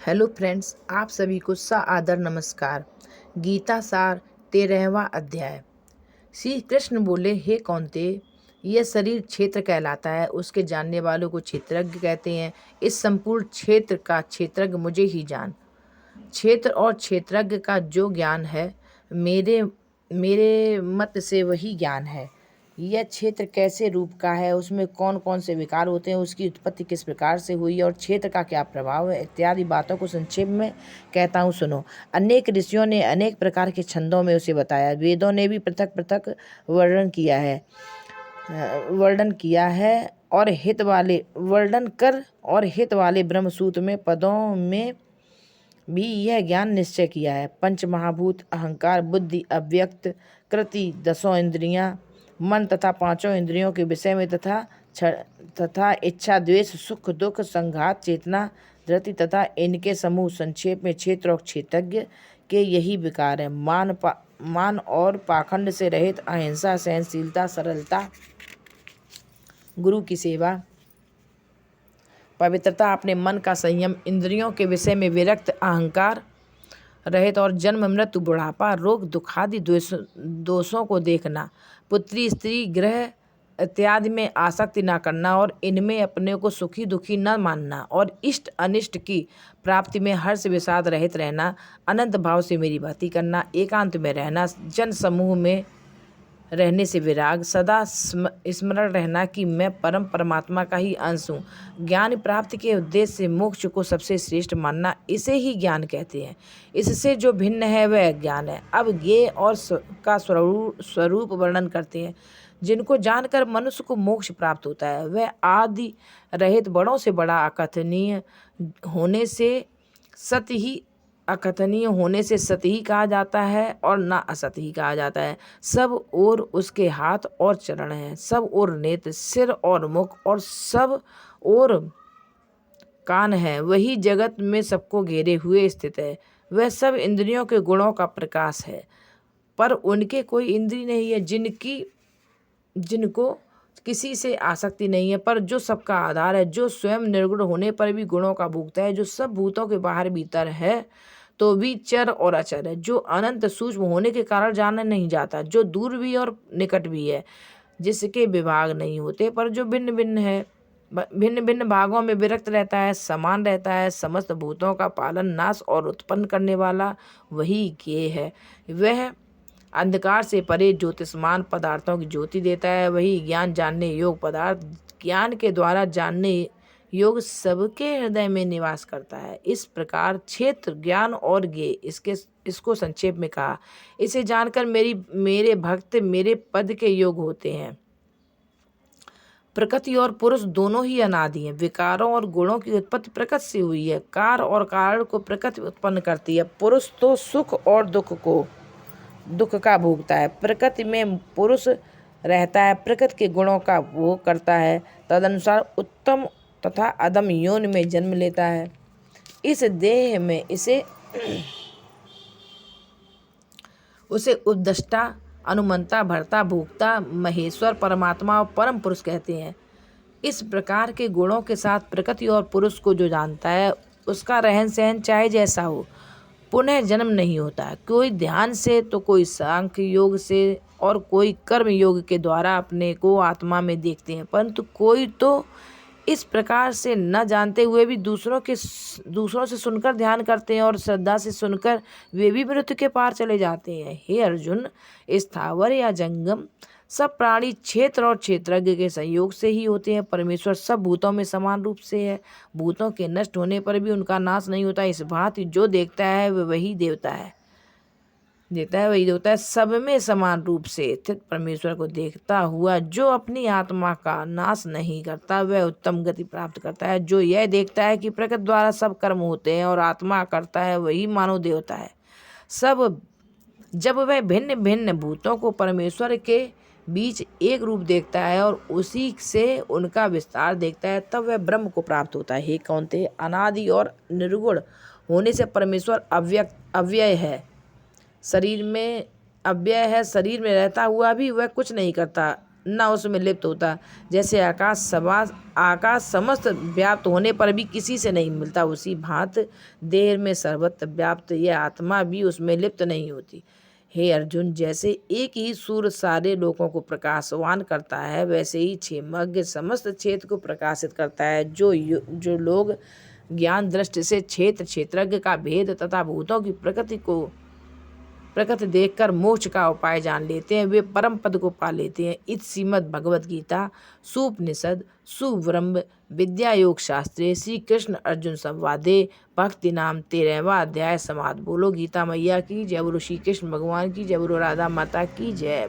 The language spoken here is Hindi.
हेलो फ्रेंड्स, आप सभी को आदर नमस्कार। गीता सार 13वां अध्याय। श्री कृष्ण बोले, हे कौन्ते, यह शरीर क्षेत्र कहलाता है। उसके जानने वालों को क्षेत्रज्ञ कहते हैं। इस संपूर्ण क्षेत्र का क्षेत्रज्ञ मुझे ही जान। क्षेत्र और क्षेत्रज्ञ का जो ज्ञान है, मेरे मेरे मत से वही ज्ञान है। यह क्षेत्र कैसे रूप का है, उसमें कौन कौन से विकार होते हैं, उसकी उत्पत्ति किस प्रकार से हुई और क्षेत्र का क्या प्रभाव है, इत्यादि बातों को संक्षेप में कहता हूँ, सुनो। अनेक ऋषियों ने अनेक प्रकार के छंदों में उसे बताया। वेदों ने भी पृथक पृथक वर्णन किया है और हित वाले ब्रह्मसूत्र में पदों में भी यह ज्ञान निश्चय किया है। पंच महाभूत, अहंकार, बुद्धि, अव्यक्त, कृति, 10 इंद्रियां, मन तथा 5 इंद्रियों के विषय में तथा इच्छा, द्वेष, सुख दुख, संघात, चेतना, धृति तथा इनके समूह, संक्षेप में क्षेत्र और क्षेत्रज्ञ के यही विकार है। मान और पाखंड से रहित, अहिंसा, सहनशीलता, सरलता, गुरु की सेवा, पवित्रता, अपने मन का संयम, इंद्रियों के विषय में विरक्त, अहंकार रहित और जन्म, मृत्यु, बुढ़ापा, रोग, दुखादि दोषों को देखना, पुत्री, स्त्री, ग्रह इत्यादि में आसक्ति न करना और इनमें अपने को सुखी दुखी न मानना और इष्ट अनिष्ट की प्राप्ति में हर्ष विषाद रहित रहना, अनंत भाव से मेरी भक्ति करना, एकांत में रहना, जन समूह में रहने से विराग, सदा स्मरण रहना कि मैं परम परमात्मा का ही अंश हूँ, ज्ञान प्राप्ति के उद्देश्य से मोक्ष को सबसे श्रेष्ठ मानना, इसे ही ज्ञान कहते हैं। इससे जो भिन्न है वह ज्ञान है। अब ये और का स्वरूप वर्णन करते हैं। जिनको जानकर मनुष्य को मोक्ष प्राप्त होता है, वह आदि रहित, बड़ों से बड़ा, अकथनीय होने से सत्य ही कहा जाता है और ना असत्य ही कहा जाता है। सब और उसके हाथ और चरण हैं, सब और नेत्र, सिर और मुख और सब और कान है। वही जगत में सबको घेरे हुए स्थित है। वह सब इंद्रियों के गुणों का प्रकाश है, पर उनके कोई इंद्रिय नहीं है, जिनको किसी से आसक्ति नहीं है, पर जो सबका आधार है, जो स्वयं निर्गुण होने पर भी गुणों का भोगता है, जो सब भूतों के बाहर भीतर है तो भी चर और अचर है, जो अनंत सूक्ष्म होने के कारण जाना नहीं जाता, जो दूर भी और निकट भी है, जिसके विभाग नहीं होते, पर जो भिन्न भिन्न भागों में विरक्त रहता है, समान रहता है, समस्त भूतों का पालन, नाश और उत्पन्न करने वाला वही ज्ञेय है। वह अंधकार से परे ज्योतिषमान पदार्थों की ज्योति देता है। वही ज्ञान जानने योग पदार्थ, ज्ञान के द्वारा जानने योग सबके हृदय में निवास करता है। इस प्रकार क्षेत्र, ज्ञान और ज्ञेय इसको संक्षेप में कहा। इसे जानकर मेरे भक्त मेरे पद के योग होते हैं। प्रकृति और पुरुष दोनों ही अनादि हैं। विकारों और गुणों की उत्पत्ति प्रकृति से हुई है। कार और कारण को प्रकृति उत्पन्न करती है। पुरुष तो सुख और दुख का भोगता है। प्रकृति में पुरुष रहता है, प्रकृति के गुणों का भोग करता है, तदनुसार उत्तम तथा अधम योनि में जन्म लेता है। इस देह में उसे उद्दष्टा, अनुमंता, भर्ता, भोक्ता, महेश्वर, परमात्मा और परम पुरुष कहते हैं। इस प्रकार के गुणों के साथ प्रकृति और पुरुष को जो जानता है, उसका रहन सहन चाहे जैसा हो, पुनः जन्म नहीं होता। कोई ध्यान से तो कोई सांख्य योग से और कोई कर्म योग के द्वारा अपने को आत्मा में देखते हैं, परंतु कोई तो इस प्रकार से न जानते हुए भी दूसरों से सुनकर ध्यान करते हैं और श्रद्धा से सुनकर वे भी मृत्यु के पार चले जाते हैं। हे अर्जुन, स्थावर या जंगम सब प्राणी क्षेत्र और क्षेत्रज्ञ के संयोग से ही होते हैं। परमेश्वर सब भूतों में समान रूप से है। भूतों के नष्ट होने पर भी उनका नाश नहीं होता। इस भांति जो देखता है वही देवता है। सब में समान रूप से स्थित परमेश्वर को देखता हुआ जो अपनी आत्मा का नाश नहीं करता, वह उत्तम गति प्राप्त करता है। जो यह देखता है कि प्रकृति द्वारा सब कर्म होते हैं और आत्मा करता है, वही मानव देवता है। जब वह भिन्न भिन्न भूतों को परमेश्वर के बीच एक रूप देखता है और उसी से उनका विस्तार देखता है, तब वह ब्रह्म को प्राप्त होता है। हे कौन्तेय, अनादि और निर्गुण होने से परमेश्वर अव्यय है। शरीर में रहता हुआ भी वह कुछ नहीं करता, न उसमें लिप्त होता। जैसे आकाश समस्त व्याप्त होने पर भी किसी से नहीं मिलता, उसी भांति देह में सर्वत्र व्याप्त यह आत्मा भी उसमें लिप्त नहीं होती। हे अर्जुन, जैसे एक ही सूर्य सारे लोगों को प्रकाशवान करता है, वैसे ही क्षेमज्ञ समस्त क्षेत्र को प्रकाशित करता है। जो लोग ज्ञान दृष्टि से क्षेत्रज्ञ का भेद तथा भूतों की प्रकृति देखकर मोक्ष का उपाय जान लेते हैं, वे परम पद को पा लेते हैं। इस श्रीमद् भगवद गीता सुपनिषद सुब्रह्म विद्या योग शास्त्रे श्री कृष्ण अर्जुन संवादे भक्ति नाम 13वां अध्याय समाप्त। बोलो गीता मैया की जय, बोलो श्री कृष्ण भगवान की जय, बोलो राधा माता की जय।